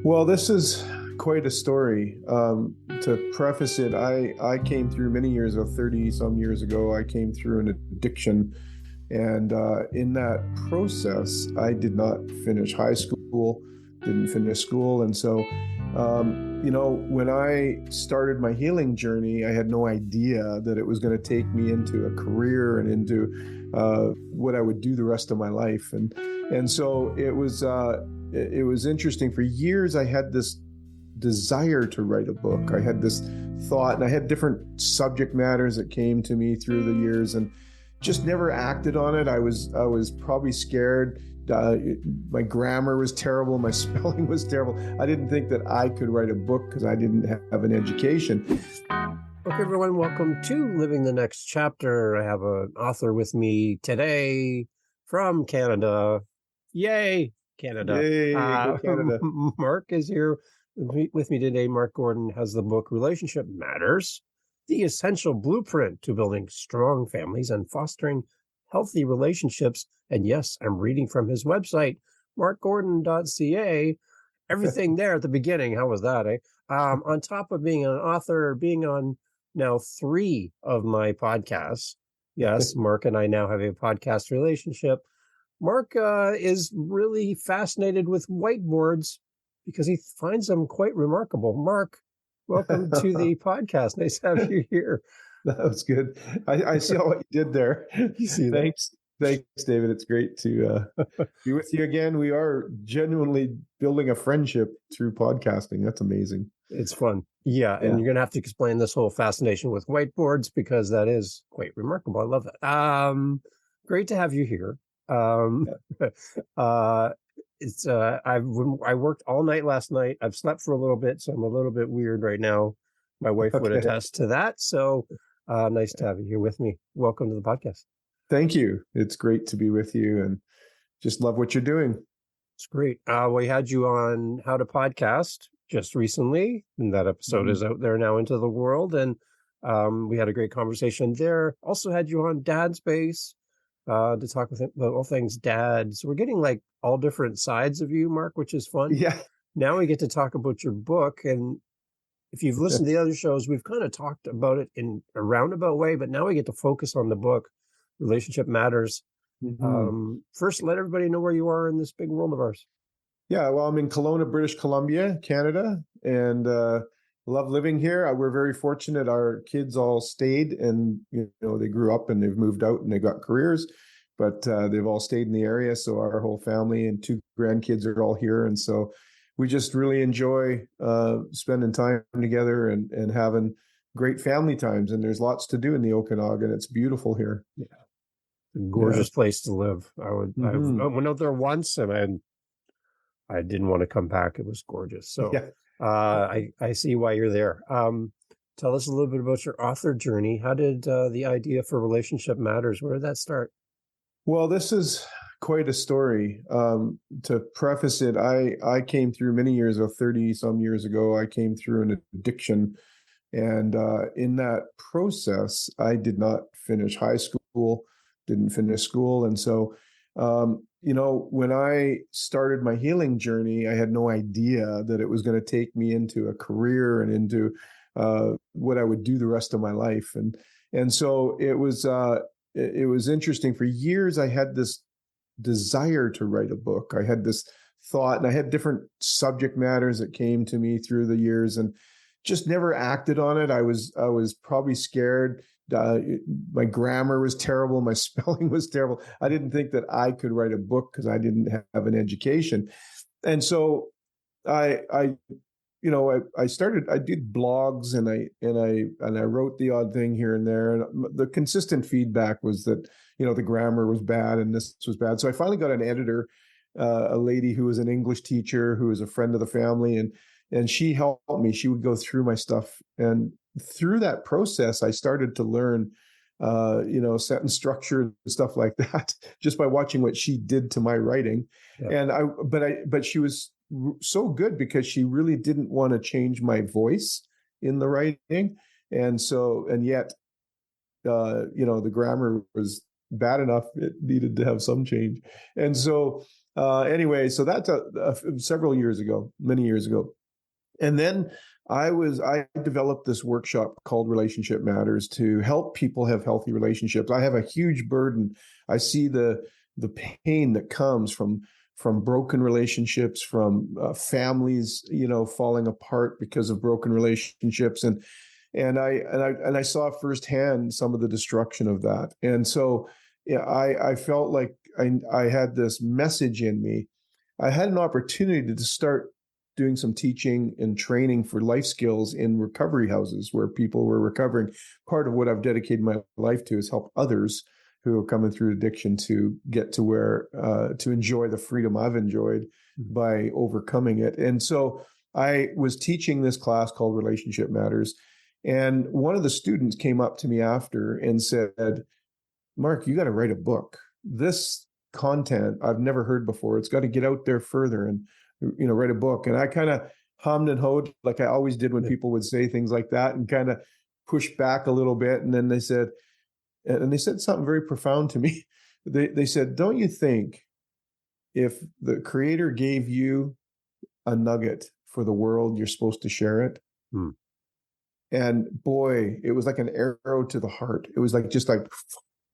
Well, this is quite a story. To preface it, I came through many years ago, 30 some years ago, I came through an addiction. And in that process, I did not finish high school, didn't finish school. And so, when I started my healing journey, I had no idea that it was going to take me into a career and into what I would do the rest of my life. And so it was interesting. For years, I had this desire to write a book. I had this thought, and I had different subject matters that came to me through the years, and just never acted on it. I was probably scared. My grammar was terrible. My spelling was terrible. I didn't think that I could write a book because I didn't have an education. Okay, everyone, welcome to Living the Next Chapter. I have an author with me today from Canada. Yay, Canada. Yay, go Canada. Mark is here with me today. Mark Gordon has the book Relationship Matters, the essential blueprint to building strong families and fostering healthy relationships. And yes, I'm reading from his website, markgordon.ca. Everything there at the beginning. How was that, eh? On top of being an author, being on now 3 of my podcasts. Yes, Mark and I now have a podcast relationship. Mark is really fascinated with whiteboards because he finds them quite remarkable. Mark, welcome to the podcast. Nice to have you here. That was good. I see what you did there. You see Thanks, David. It's great to be with you again. We are genuinely building a friendship through podcasting. That's amazing. It's fun. Yeah, and you're going to have to explain this whole fascination with whiteboards because that is quite remarkable. I love that. Great to have you here. I worked all night last night. I've slept for a little bit, so I'm a little bit weird right now. My wife would attest to that. So nice to have you here with me. Welcome to the podcast. Thank you. It's great to be with you and just love what you're doing. It's great. We had you on How to Podcast just recently, and that episode is out there now into the world. And we had a great conversation there. Also had you on Dad Space to talk with him about all things dad. So we're getting like all different sides of you, Mark, which is fun. Yeah. Now we get to talk about your book. And if you've listened to the other shows, we've kind of talked about it in a roundabout way, but now we get to focus on the book, Relationship Matters. First, let everybody know where you are in this big world of ours. Yeah, well, I'm in Kelowna, British Columbia, Canada, and love living here. We're very fortunate. Our kids all stayed, and they grew up and they've moved out and they've got careers, but they've all stayed in the area. So our whole family and 2 grandkids are all here, and so we just really enjoy spending time together and having great family times. And there's lots to do in the Okanagan. It's beautiful here. Yeah, a gorgeous place to live. I went out there once, and I didn't want to come back. It was gorgeous. So I see why you're there. Tell us a little bit about your author journey. How did the idea for Relationship Matters, where did that start? Well, this is quite a story. To preface it, I came through many years ago, 30 some years ago, I came through an addiction. And in that process, I did not finish high school, didn't finish school. And so, when I started my healing journey, I had no idea that it was going to take me into a career and into what I would do the rest of my life. And so it was interesting. For years, I had this desire to write a book. I had this thought, and I had different subject matters that came to me through the years, and just never acted on it. I was probably scared. My grammar was terrible. My spelling was terrible. I didn't think that I could write a book because I didn't have an education. And so I did blogs and I wrote the odd thing here and there. And the consistent feedback was that, the grammar was bad and this was bad. So I finally got an editor, a lady who was an English teacher, who was a friend of the family, and she helped me. She would go through my stuff. And through that process, I started to learn, sentence structure and stuff like that, just by watching what she did to my writing. Yeah. But she was so good because she really didn't want to change my voice in the writing. And yet, the grammar was bad enough. It needed to have some change. And so Anyway, so that's several years ago, many years ago. And then I developed this workshop called Relationship Matters to help people have healthy relationships. I have a huge burden. I see the pain that comes from broken relationships, from families, falling apart because of broken relationships, and I saw firsthand some of the destruction of that. And so, yeah, I felt like I had this message in me. I had an opportunity to start doing some teaching and training for life skills in recovery houses where people were recovering. Part of what I've dedicated my life to is help others who are coming through addiction to get to where to enjoy the freedom I've enjoyed by overcoming it. And so I was teaching this class called Relationship Matters. And one of the students came up to me after and said, Mark, you got to write a book. This content I've never heard before. It's got to get out there further and, write a book. And I kind of hummed and hawed like I always did when people would say things like that, and kind of pushed back a little bit. And then they said something very profound to me. They said, don't you think if the Creator gave you a nugget for the world, you're supposed to share it? Hmm. And boy, it was like an arrow to the heart. It was just like,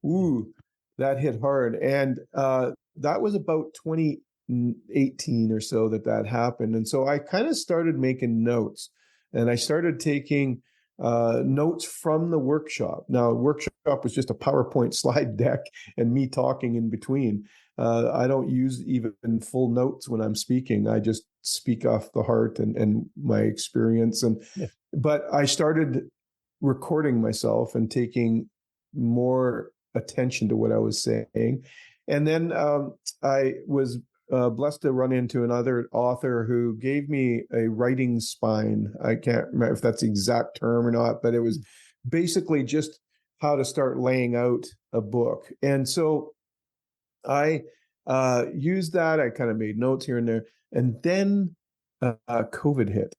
ooh, that hit hard. And that was about 2018 or so that happened. And so I kind of started making notes, and I started taking notes from the workshop. Now, workshop was just a PowerPoint slide deck and me talking in between. I don't use even full notes when I'm speaking. I just speak off the heart and my experience. But I started recording myself and taking more attention to what I was saying. And then I was blessed to run into another author who gave me a writing spine. I can't remember if that's the exact term or not, but it was basically just how to start laying out a book. And so I used that. I kind of made notes here and there. And then COVID hit.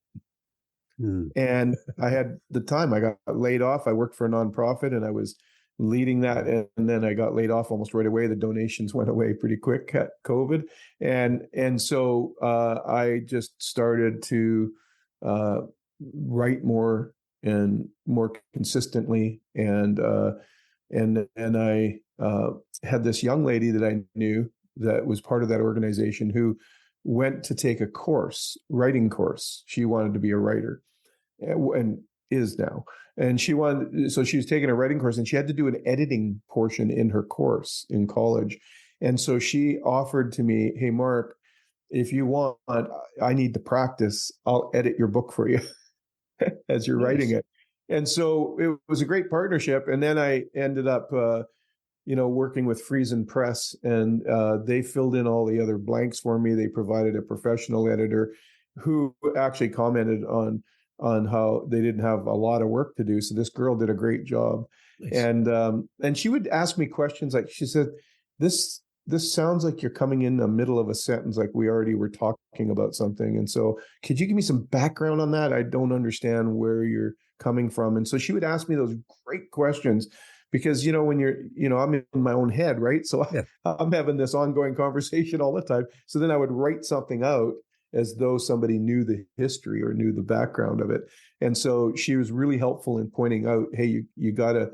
And I had the time. I got laid off. I worked for a nonprofit and I was leading that. And then I got laid off almost right away. The donations went away pretty quick at COVID. And so I just started to write more and more consistently. And I had this young lady that I knew that was part of that organization who went to take a writing course. She wanted to be a writer, and is now. And so she was taking a writing course, and she had to do an editing portion in her course in college. And so she offered to me, hey, Mark, if you want, I need to practice. I'll edit your book for you as you're writing it. And so it was a great partnership. And then I ended up, working with Friesen Press, and they filled in all the other blanks for me. They provided a professional editor who actually commented on how they didn't have a lot of work to do. So this girl did a great job. Nice. And she would ask me questions like, she said, this sounds like you're coming in the middle of a sentence, like we already were talking about something. And so could you give me some background on that? I don't understand where you're coming from. And so she would ask me those great questions because, when I'm in my own head, right? So I'm having this ongoing conversation all the time. So then I would write something out as though somebody knew the history or knew the background of it. And so she was really helpful in pointing out, hey, you got to,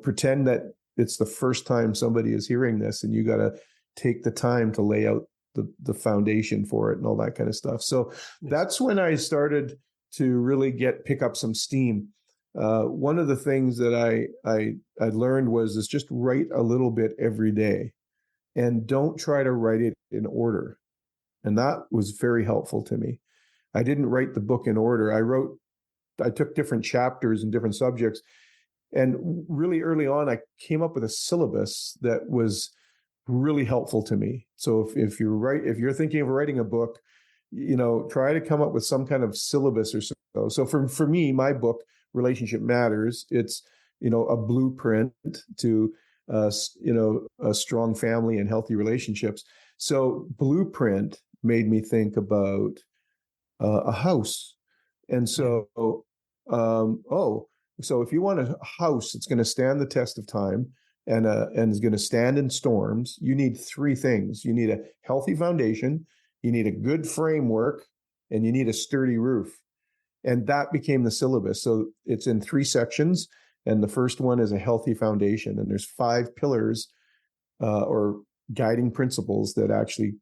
pretend that it's the first time somebody is hearing this, and you got to take the time to lay out the foundation for it and all that kind of stuff. So that's when I started to really pick up some steam. One of the things that I learned was just write a little bit every day, and don't try to write it in order. And that was very helpful to me. I didn't write the book in order. I took different chapters and different subjects. And really early on, I came up with a syllabus that was really helpful to me. So if you're thinking of writing a book, try to come up with some kind of syllabus or so. So for me, my book, Relationship Matters, it's, a blueprint to, a strong family and healthy relationships. So blueprint made me think about a house. And so, so if you want a house that's going to stand the test of time, and is going to stand in storms, you need three things. You need a healthy foundation, you need a good framework, and you need a sturdy roof. And that became the syllabus. So it's in three sections. And the first one is a healthy foundation. And there's 5 pillars or guiding principles that actually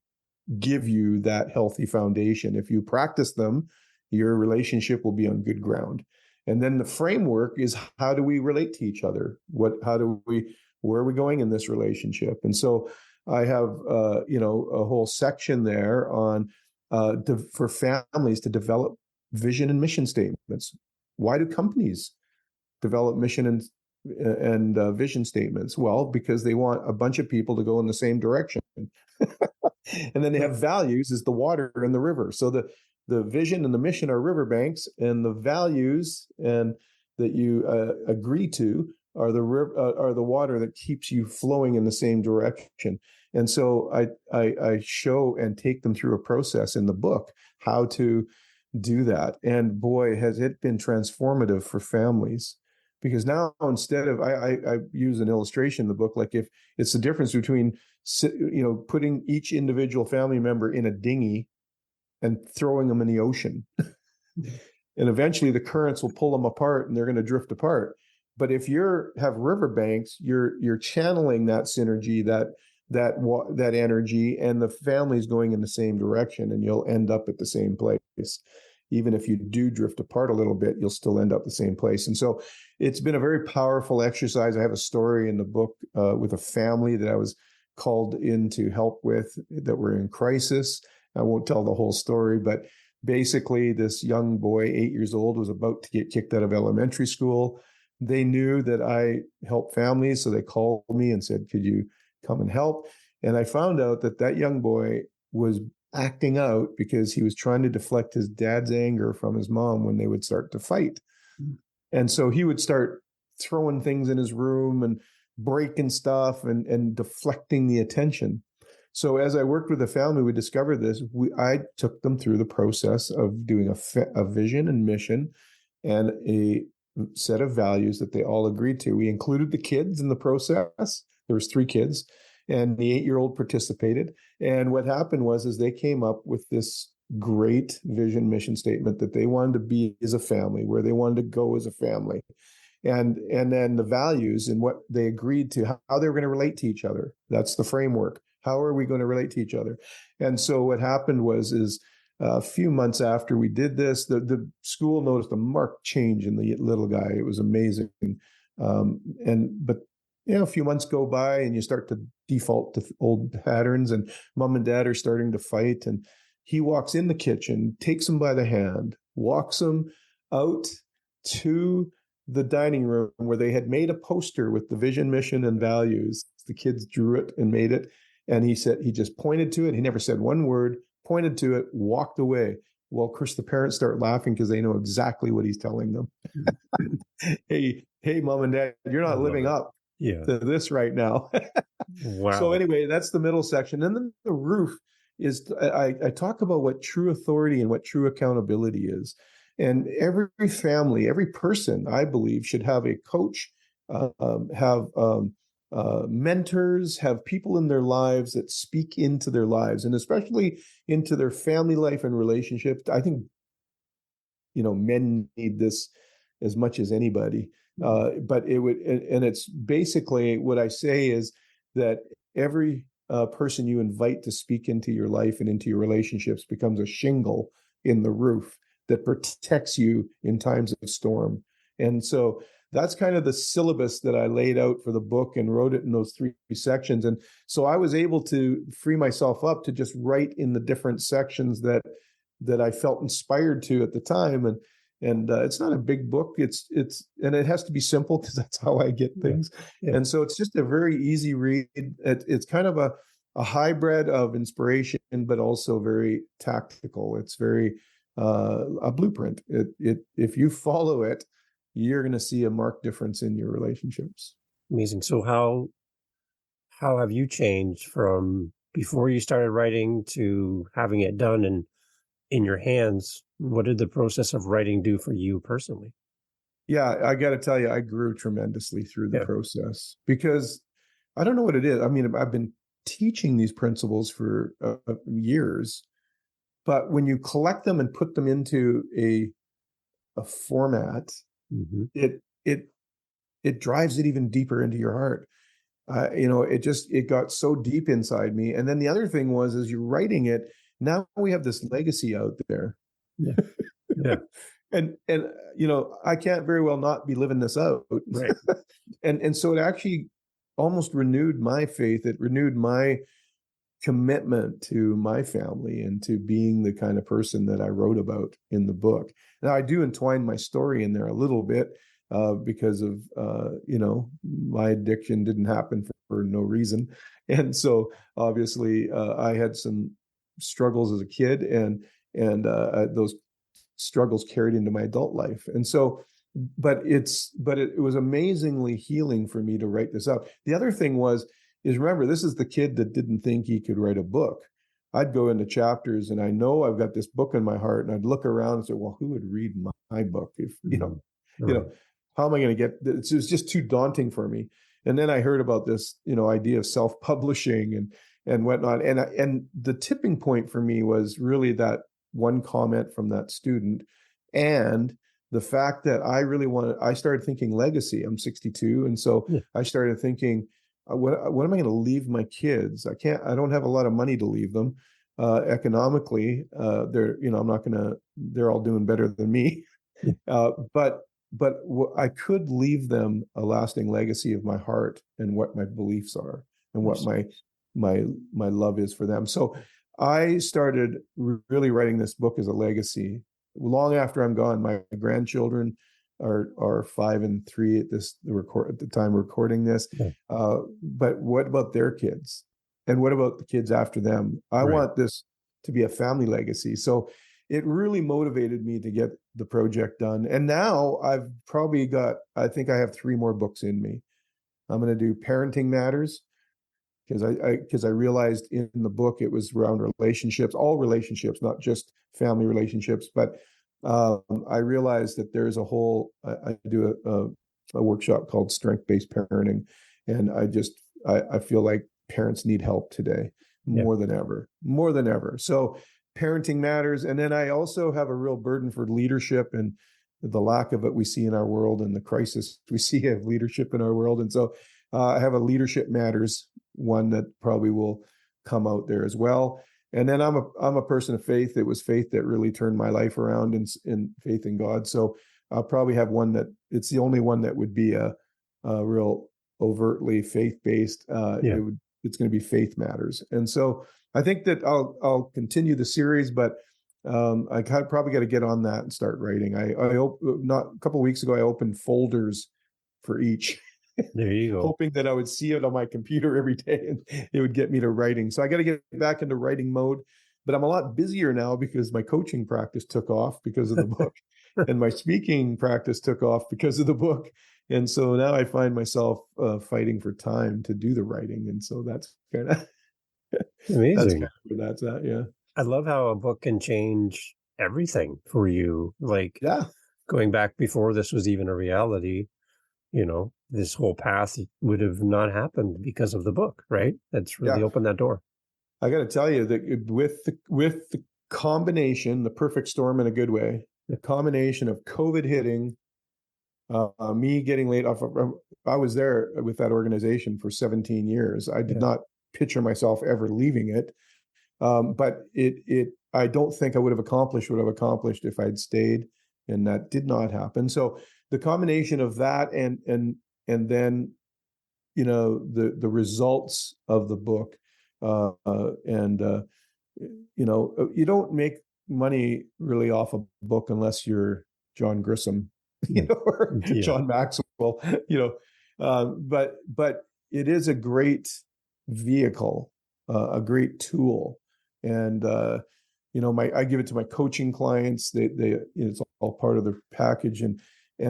give you that healthy foundation. If you practice them, your relationship will be on good ground. And then the framework is, how do we relate to each other? Where are we going in this relationship? And so I have, a whole section there on for families to develop vision and mission statements. Why do companies develop mission and vision statements? Well, because they want a bunch of people to go in the same direction. And then they have values, is the water and the river. So the vision and the mission are riverbanks, and the values and that you agree to are the water that keeps you flowing in the same direction. And so I show and take them through a process in the book how to do that. And boy, has it been transformative for families. Because now, instead of, I use an illustration in the book, like if it's the difference between, putting each individual family member in a dinghy and throwing them in the ocean. And eventually the currents will pull them apart and they're going to drift apart. But if have riverbanks, you're channeling that synergy, that energy, and the family's going in the same direction, and you'll end up at the same place. Even if you do drift apart a little bit, you'll still end up the same place. And so it's been a very powerful exercise. I have a story in the book with a family that I was called in to help with that were in crisis. I won't tell the whole story, but basically this young boy, 8 years old, was about to get kicked out of elementary school. They knew that I help families, so they called me and said, could you come and help? And I found out that young boy was acting out because he was trying to deflect his dad's anger from his mom when they would start to fight. And so he would start throwing things in his room and breaking stuff and deflecting the attention. So as I worked with the family, we discovered this. I took them through the process of doing a vision and mission and a set of values that they all agreed to. We included the kids in the process. There was 3 kids, and the 8-year-old participated. And what happened was they came up with this great vision mission statement that they wanted to be as a family, where they wanted to go as a family. And then the values and what they agreed to, how they were going to relate to each other. That's the framework. How are we going to relate to each other? And so what happened was a few months after we did this, the school noticed a marked change in the little guy. It was amazing. But a few months go by and you start to default to old patterns, and mom and dad are starting to fight. And he walks in the kitchen, takes him by the hand, walks him out to the dining room where they had made a poster with the vision, mission, and values. The kids drew it and made it. And he just pointed to it. He never said one word, pointed to it, walked away. Well, of course, the parents start laughing because they know exactly what he's telling them. hey, mom and dad, you're not living up to this right now. Wow. So anyway, that's the middle section. And then the roof is, I talk about what true authority and what true accountability is. And every family, every person, I believe, should have a coach, have mentors, have people in their lives that speak into their lives, and especially into their family life and relationships. I think, men need this as much as anybody. But it's basically what I say is that every person you invite to speak into your life and into your relationships becomes a shingle in the roof that protects you in times of storm. And so that's kind of the syllabus that I laid out for the book and wrote it in those 3 sections. And so I was able to free myself up to just write in the different sections that I felt inspired to at the time. And it's not a big book. And it has to be simple because that's how I get things. Yeah. And so it's just a very easy read. It's kind of a hybrid of inspiration, but also very tactical. It's very a blueprint. If you follow it, you're going to see a marked difference in your relationships. Amazing. So how have you changed from before you started writing to having it done and in your hands? What did the process of writing do for you personally? Yeah, I got to tell you, I grew tremendously through the process, because I don't know what it is. I mean, I've been teaching these principles for years, but when you collect them and put them into a format, Hmm. it it it drives it even deeper into your heart. It got so deep inside me. And then the other thing was, as you're writing it, now we have this legacy out there. Yeah. Yeah. And I can't very well not be living this out. Right. And so it actually almost renewed my faith. It renewed my commitment to my family and to being the kind of person that I wrote about in the book. Now, I do entwine my story in there a little bit because of, my addiction didn't happen for no reason. And so obviously I had some struggles as a kid, and those struggles carried into my adult life. And so, it was amazingly healing for me to write this out. The other thing is remember, this is the kid that didn't think he could write a book. I'd go into chapters and I know I've got this book in my heart, and I'd look around and say, well, who would read my book? If, Right. how am I going to get, it was just too daunting for me. And then I heard about this, idea of self-publishing and whatnot. And the tipping point for me was really that one comment from that student, and the fact that I started thinking legacy. I'm 62. And so Yeah. I started thinking, what am I going to leave my kids? I don't have a lot of money to leave them economically. I'm not going to, they're all doing better than me. Yeah. But I could leave them a lasting legacy of my heart and what my beliefs are and what my love is for them. So I started really writing this book as a legacy. Long after I'm gone, my grandchildren are 5 and 3 at the time recording this. Yeah. But what about their kids? And what about the kids after them? I Right. want this to be a family legacy. So it really motivated me to get the project done. And now I think I have 3 more books in me. I'm going to do Parenting Matters, because I realized in the book it was around relationships, all relationships, not just family relationships. But I realized that there's I do a workshop called Strength-Based Parenting, and I feel like parents need help today Yeah. more than ever. So Parenting Matters. And then I also have a real burden for leadership and the lack of it we see in our world and the crisis we see of leadership in our world. And so I have a Leadership Matters one that probably will come out there as well. And then I'm a person of faith. It was faith that really turned my life around, in faith in God. So I'll probably have one that it's the only one that would be a real overtly faith-based. Yeah. It's going to be Faith Matters. And so I think that I'll continue the series, but probably got to get on that and start writing. Not a couple of weeks ago, I opened folders for each. There you go. Hoping that I would see it on my computer every day and it would get me to writing. So I got to get back into writing mode, but I'm a lot busier now because my coaching practice took off because of the book and my speaking practice took off because of the book. And so now I find myself fighting for time to do the writing. And so that's kind of Amazing. where that's at. Yeah. I love how a book can change everything for you. Like Yeah. going back before this was even a reality, this whole path would have not happened because of the book, right? That's really opened that door. I got to tell you that with the combination, the perfect storm in a good way, the combination of COVID hitting, me getting laid off. I was there with that organization for 17 years. I did not picture myself ever leaving it, but I don't think I would have accomplished what I've accomplished if I'd stayed, and that did not happen. So the combination of that and then the results of the book, you don't make money really off a book unless you're John Grisham, or John Maxwell, but it is a great vehicle, a great tool. And I give it to my coaching clients. It's all part of the package, and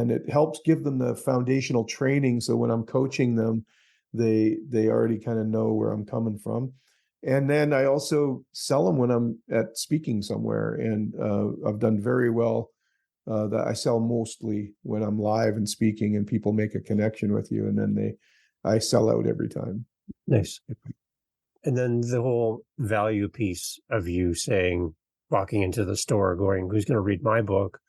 it helps give them the foundational training. So when I'm coaching them, they already kind of know where I'm coming from. And then I also sell them when I'm at speaking somewhere, and I've done very well. That I sell mostly when I'm live and speaking, and people make a connection with you, and then I sell out every time. Nice. And then the whole value piece of you saying, walking into the store, going, "Who's going to read my book?"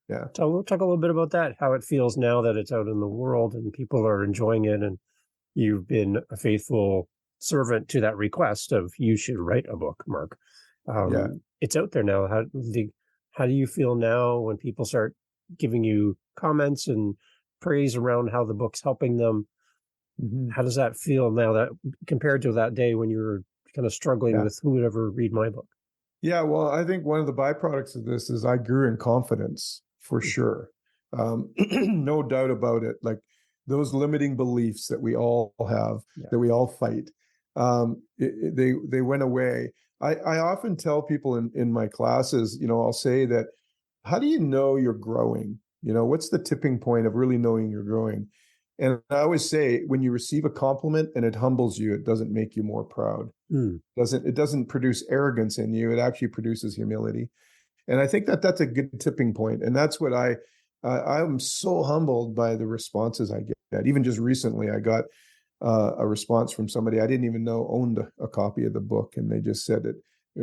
Yeah. Talk a little bit about that, how it feels now that it's out in the world and people are enjoying it, and you've been a faithful servant to that request of you should write a book, Mark. Yeah. It's out there now. How do you feel now when people start giving you comments and praise around how the book's helping them? Mhm. How does that feel now, that compared to that day when you were kind of struggling Yeah. with who would ever read my book? Yeah, well, I think one of the byproducts of this is I grew in confidence for sure. No doubt about it. Like those limiting beliefs that we all have, Yeah. that we all fight, they went away. I often tell people in my classes, I'll say that, how do you know you're growing? What's the tipping point of really knowing you're growing? And I always say, when you receive a compliment and it humbles you, it doesn't make you more proud. Mm, It doesn't produce arrogance in you. It actually produces humility. And I think that that's a good tipping point. And that's what I'm so humbled by the responses I get. Even just recently, I got a response from somebody I didn't even know owned a copy of the book, and they just said it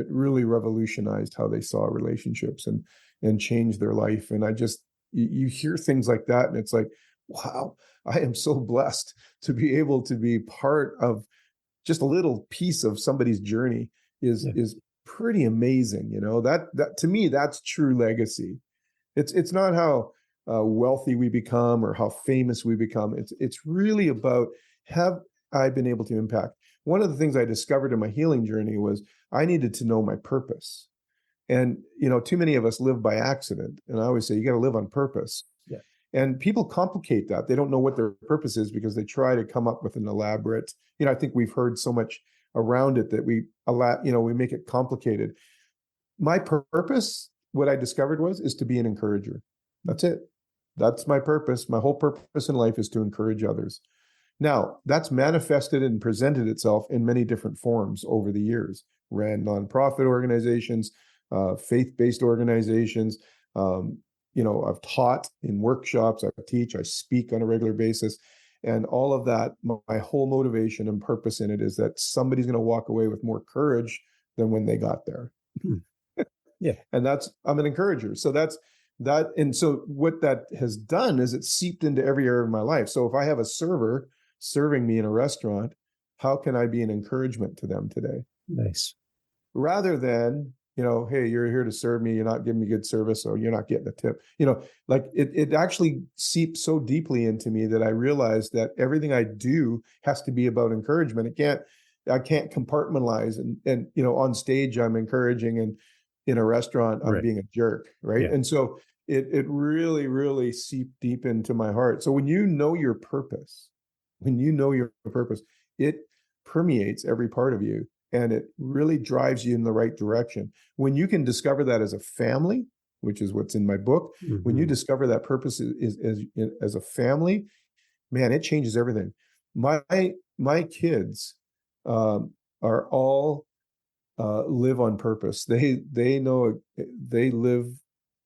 really revolutionized how they saw relationships and changed their life. And you hear things like that, and it's like, wow, I am so blessed to be able to be part of just a little piece of somebody's journey yeah. is pretty amazing. That to me, that's true legacy. It's not how wealthy we become or how famous we become. It's really about, have I been able to impact? One of the things I discovered in my healing journey was I needed to know my purpose. And too many of us live by accident. And I always say you got to live on purpose. Yeah. And people complicate that. They don't know what their purpose is because they try to come up with an elaborate, I think we've heard so much around it that we make it complicated. My purpose, what I discovered is to be an encourager. That's it. That's my purpose. My whole purpose in life is to encourage others. Now, that's manifested and presented itself in many different forms over the years. Ran nonprofit organizations, faith-based organizations. I've taught in workshops, I teach, I speak on a regular basis. And all of that, my whole motivation and purpose in it is that somebody's going to walk away with more courage than when they got there. Yeah. And I'm an encourager. So that's that. And so what that has done is it seeped into every area of my life. So if I have a server serving me in a restaurant, how can I be an encouragement to them today? Nice. Rather than, hey, you're here to serve me, you're not giving me good service, or you're not getting a tip. Like it actually seeps so deeply into me that I realized that everything I do has to be about encouragement. I can't compartmentalize and on stage I'm encouraging, and in a restaurant I'm Right. being a jerk, right? Yeah. And so it really, really seeped deep into my heart. So when you know your purpose, it permeates every part of you, and it really drives you in the right direction. When you can discover that as a family, which is what's in my book, when you Mm-hmm. discover that purpose as a family, man, it changes everything. My kids are all live on purpose. They know they live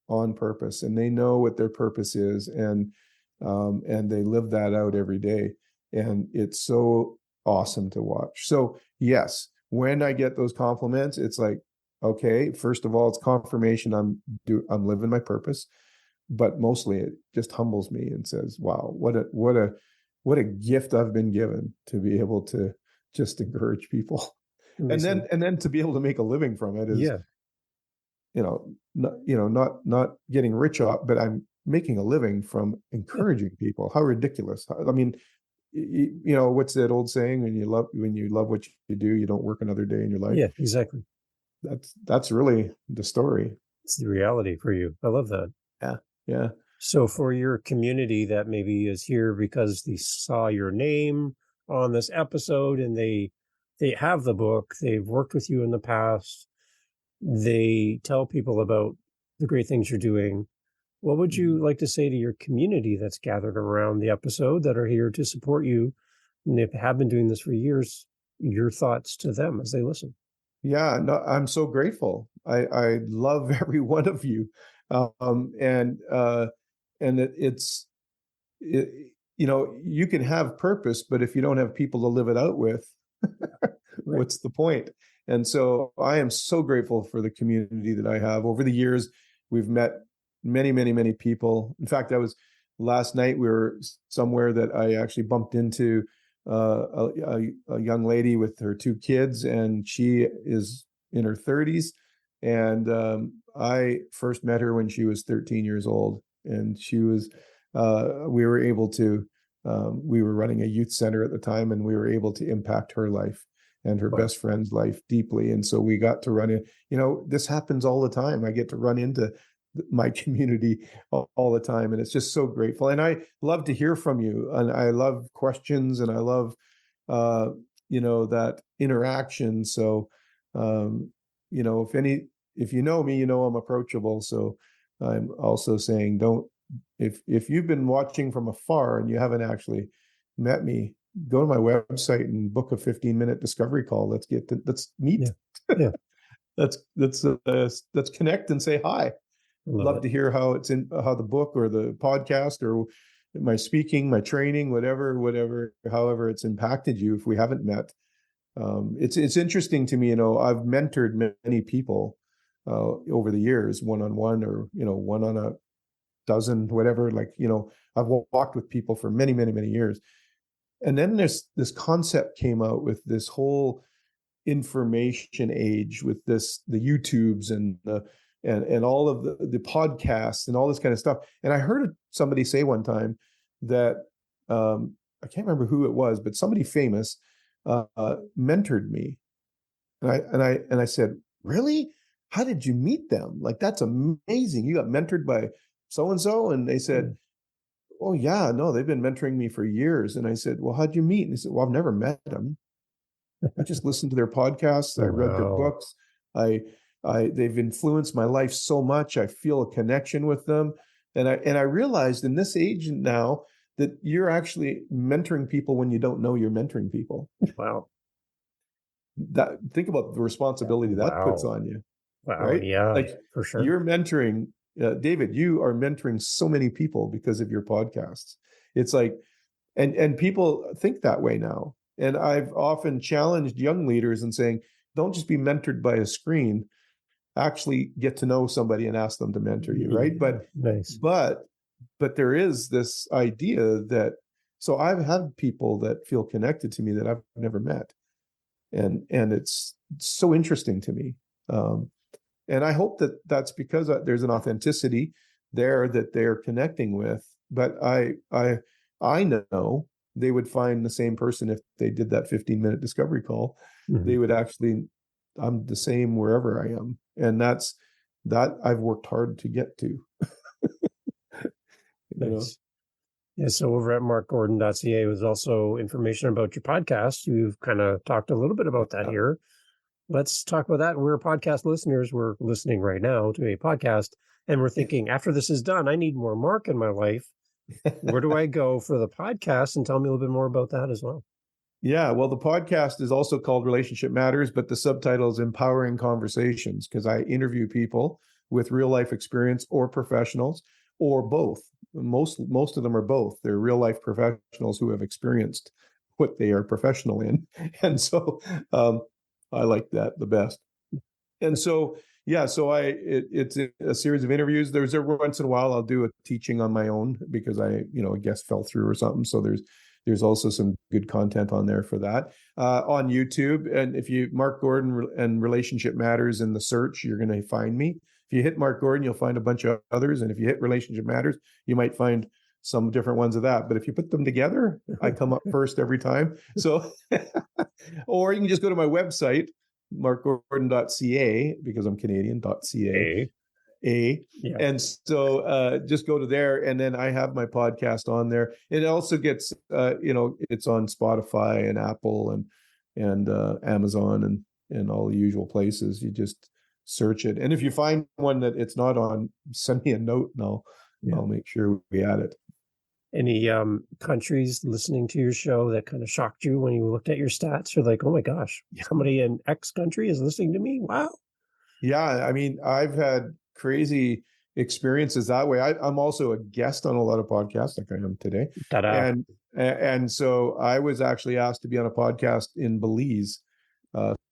on purpose, and they know what their purpose is, and they live that out every day, and it's so awesome to watch. So yes, when I get those compliments, it's like, okay, first of all, it's confirmation I'm living my purpose, but mostly it just humbles me and says, wow, what a gift I've been given to be able to just encourage people. And Amazing. then to be able to make a living from it is, Yeah. not getting rich off, but I'm making a living from Yeah. encouraging people. How ridiculous. I mean, what's that old saying? When you love what you do, you don't work another day in your life. Yeah, exactly. That's really the story. It's the reality for you. I love that. Yeah. Yeah. So for your community that maybe is here because they saw your name on this episode and they have the book, they've worked with you in the past, they tell people about the great things you're doing. What would you like to say to your community that's gathered around the episode that are here to support you and they have been doing this for years? Your thoughts to them as they listen. Yeah, no, I'm so grateful. I love every one of you. And it, you can have purpose, but if you don't have people to live it out with, Right. What's the point? And so I am so grateful for the community that I have. Over the years, we've met many, many, many people. In fact, I was last night, we were somewhere that I actually bumped into a young lady with her two kids, and she is in her 30s. And I first met her when she was 13 years old. And she was, we were able to, we were running a youth center at the time, and we were able to impact her life and her Wow. best friend's life deeply. And so we got to run in, this happens all the time. I get to run into my community all the time. And it's just so grateful. And I love to hear from you. And I love questions, and I love, uh, that interaction. So, if you know me, I'm approachable. So I'm also saying, don't, if you've been watching from afar and you haven't actually met me, go to my website and book a 15-minute discovery call. Let's meet. Yeah. Yeah. Let's connect and say hi. Love Love it. to hear how the book or the podcast or my speaking, my training, however it's impacted you. If we haven't met, it's interesting to me. I've mentored many people over the years, one-on-one, or one on a dozen, whatever. I've walked with people for many, many, many years, and then this concept came out with this whole information age, with the YouTubes and and all of the podcasts and all this kind of stuff. And I heard somebody say one time that, I can't remember who it was, but somebody famous mentored me. And I said, really? How did you meet them? Like, that's amazing. You got mentored by so and so? And they said, Mm. oh yeah, no, they've been mentoring me for years. And I said, well, how'd you meet? And he said, well, I've never met them. I just listened to their podcasts. I read their Wow. books. I, they've influenced my life so much. I feel a connection with them. And I realized in this age now that you're actually mentoring people when you don't know you're mentoring people. Wow. Think about the responsibility that puts Wow. on you, Wow. right? Yeah, Like, for sure. you're mentoring, David, you are mentoring so many people because of your podcasts. It's like, and people think that way now. And I've often challenged young leaders and saying, don't just be mentored by a screen, actually get to know somebody and ask them to mentor you, right? Yeah, nice. But there is this idea that, so I've had people that feel connected to me that I've never met, and it's so interesting to me. And I hope that that's because there's an authenticity there that they're connecting with. But I know they would find the same person if they did that 15-minute discovery call. Mhm. They would actually, I'm the same wherever I am, and that I've worked hard to get to. You know, Nice. Yeah, so over at markgordon.ca was also information about your podcast. You've kind of talked a little bit about that here. Let's talk about that. We're podcast listeners. We're listening right now to a podcast, and we're thinking, after this is done, I need more Mark in my life. Where do I go for the podcast? And tell me a little bit more about that as well. Yeah, well, the podcast is also called Relationship Matters, but the subtitle is Empowering Conversations, because I interview people with real life experience or professionals or both. Most of them are both. They're real life professionals who have experienced what they are professional in, and so I like that the best. And so yeah, so it's a series of interviews. There's every once in a while I'll do a teaching on my own because a guest fell through or something. So there's also some good content on there for that, on YouTube. And if you Mark Gordon and Relationship Matters in the search, you're going to find me. If you hit Mark Gordon, you'll find a bunch of others. And if you hit Relationship Matters, you might find some different ones of that. But if you put them together, I come up first every time. So, or you can just go to my website, markgordon.ca, because I'm Canadian.ca. Yeah. And so just go to there, and then I have my podcast on there. It also gets it's on Spotify and Apple and Amazon and all the usual places. You just search it, and if you find one that it's not on, send me a note, and I'll make sure we add it. Any countries listening to your show that kind of shocked you when you looked at your stats? You're like, oh my gosh, somebody in X country is listening to me. Wow. Yeah, I mean, I've had crazy experiences that way. I'm also a guest on a lot of podcasts, like I am today, Ta-da. and so I was actually asked to be on a podcast in Belize.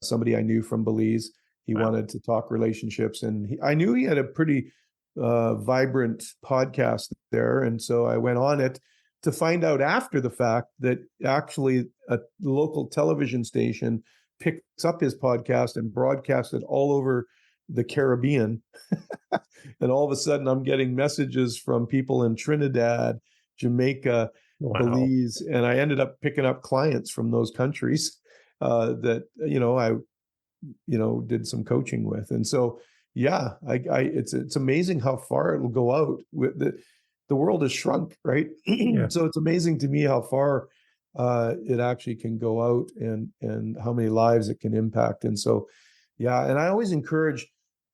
Somebody I knew from Belize. He Wow. wanted to talk relationships, and I knew he had a pretty vibrant podcast there, and so I went on it to find out after the fact that actually a local television station picks up his podcast and broadcasts it all over the Caribbean. And all of a sudden, I'm getting messages from people in Trinidad, Jamaica, Wow. Belize, and I ended up picking up clients from those countries that I did some coaching with. And so, yeah, it's amazing how far it'll go out. With the world has shrunk, right? Yeah. So it's amazing to me how far it actually can go out and how many lives it can impact. And so, yeah, and I always encourage.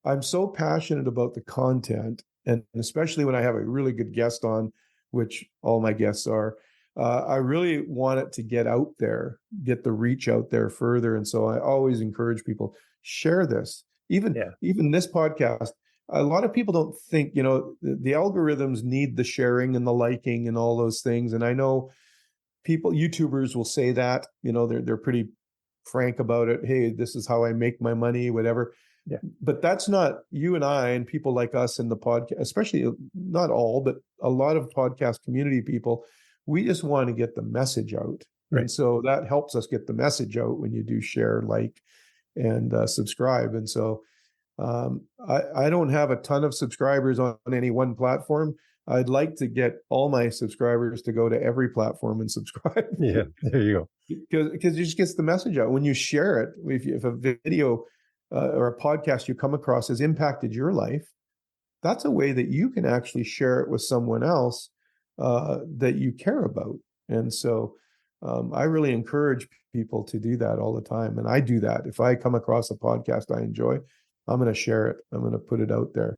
I'm so passionate about the content, and especially when I have a really good guest on, which all my guests are. I really want it to get out there, get the reach out there further. And so I always encourage people, share this. Even this podcast, a lot of people don't think, the algorithms need the sharing and the liking and all those things. And I know YouTubers will say that, they're pretty frank about it. Hey, this is how I make my money, whatever. Yeah. But that's not you and I and people like us in the podcast, especially not all, but a lot of podcast community people. We just want to get the message out. Right. And so that helps us get the message out when you do share, like, and subscribe. And so I don't have a ton of subscribers on any one platform. I'd like to get all my subscribers to go to every platform and subscribe. Yeah, there you go. Because it just gets the message out. When you share it, if a video or a podcast you come across has impacted your life, that's a way that you can actually share it with someone else that you care about. And so I really encourage people to do that all the time. And I do that. If I come across a podcast I enjoy, I'm going to share it. I'm going to put it out there.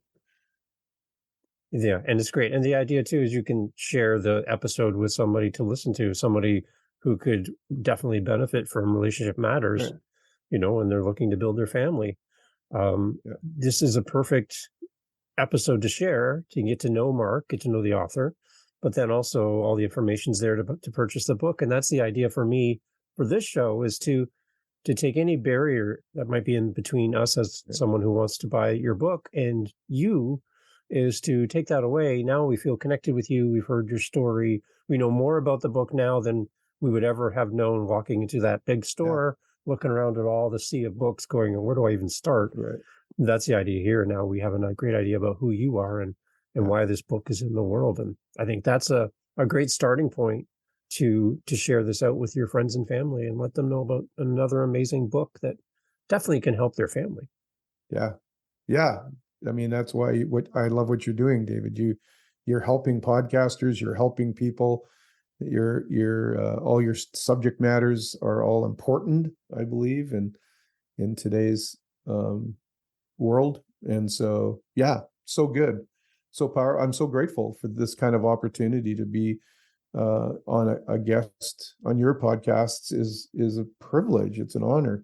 Yeah, and it's great. And the idea too is you can share the episode with somebody to listen to, somebody who could definitely benefit from Relationship Matters, Right. And they're looking to build their family. This is a perfect episode to share, to get to know Mark, get to know the author, but then also all the information's there to purchase the book. And that's the idea for me for this show, is to take any barrier that might be in between us as someone who wants to buy your book and you, is to take that away. Now we feel connected with you. We've heard your story. We know more about the book now than we would ever have known walking into that big store, looking around at all the sea of books going, where do I even start? Right. That's the idea here. Now we have a great idea about who you are and why this book is in the world. And I think that's a great starting point to share this out with your friends and family and let them know about another amazing book that definitely can help their family. Yeah. Yeah. I mean, that's why I love what you're doing, David. You're helping podcasters, you're helping people. Your all your subject matters are all important, I believe, in today's world. And so, so good, so powerful. I'm so grateful for this kind of opportunity to be on a guest on your podcasts. Is a privilege. It's an honor,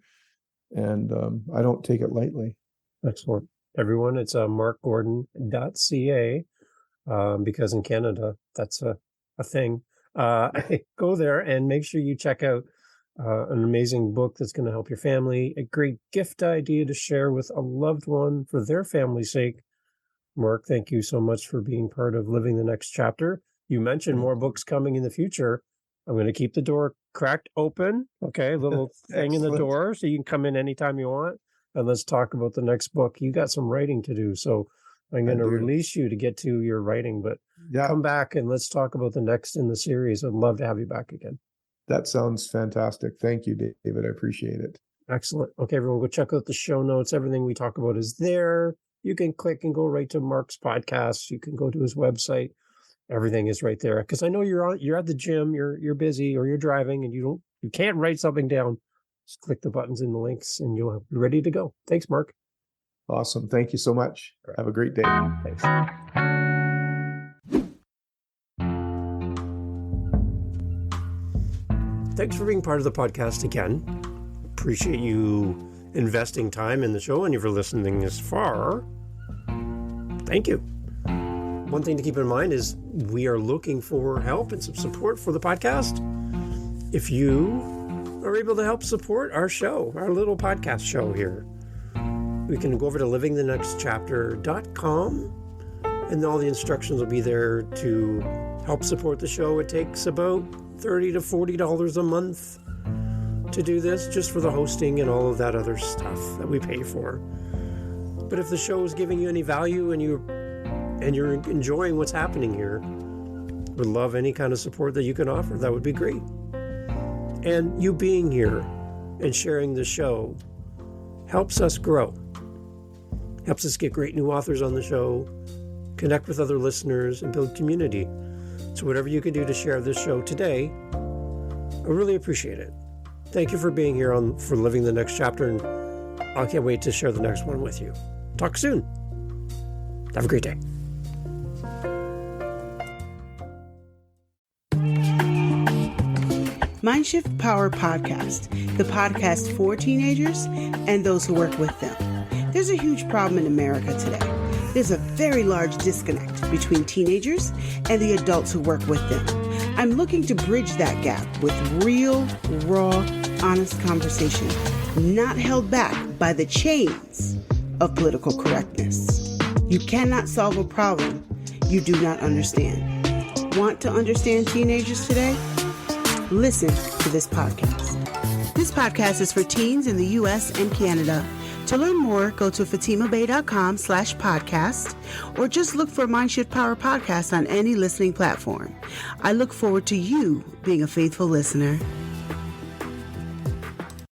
and I don't take it lightly. Excellent. Everyone, it's markgordon.ca, because in Canada, that's a thing. Go there and make sure you check out an amazing book that's going to help your family, a great gift idea to share with a loved one for their family's sake. Mark, thank you so much for being part of Living the Next Chapter. You mentioned more books coming in the future. I'm going to keep the door cracked open. Okay, a little thing in the door so you can come in anytime you want. And let's talk about the next book. You got some writing to do, so I'm going to release you to get to your writing, but come back and let's talk about the next in the series. I'd love to have you back again. That sounds fantastic. Thank you, David. I appreciate it. Excellent. Okay, everyone, go check out the show notes. Everything we talk about is there. You can click and go right to Mark's podcast. You can go to his website. Everything is right there. Because I know you're at the gym, you're busy, or you're driving, and you can't write something down. Just click the buttons in the links and you'll be ready to go. Thanks, Mark. Awesome. Thank you so much. Right. Have a great day. Thanks. Thanks for being part of the podcast again. Appreciate you investing time in the show and you for listening this far. Thank you. one thing to keep in mind is we are looking for help and some support for the podcast. If you are able to help support our show, our little podcast show here, we can go over to livingthenextchapter.com, and all the instructions will be there to help support the show. It takes about $30 to $40 a month to do this, just for the hosting and all of that other stuff that we pay for. But if the show is giving you any value and you're enjoying what's happening here, would love any kind of support that you can offer. That would be great. And you being here and sharing the show helps us grow, helps us get great new authors on the show, connect with other listeners, and build community. So whatever you can do to share this show today, I really appreciate it. Thank you for being here for Living the Next Chapter, and I can't wait to share the next one with you. Talk soon. Have a great day. Mindshift Power Podcast, the podcast for teenagers and those who work with them. There's a huge problem in America today. There's a very large disconnect between teenagers and the adults who work with them. I'm looking to bridge that gap with real, raw, honest conversation, not held back by the chains of political correctness. You cannot solve a problem you do not understand. Want to understand teenagers today? Listen to this podcast. This podcast is for teens in the U.S. and Canada. To learn more, go to fatimabay.com/podcast or just look for Mindshift Power Podcast on any listening platform. I look forward to you being a faithful listener.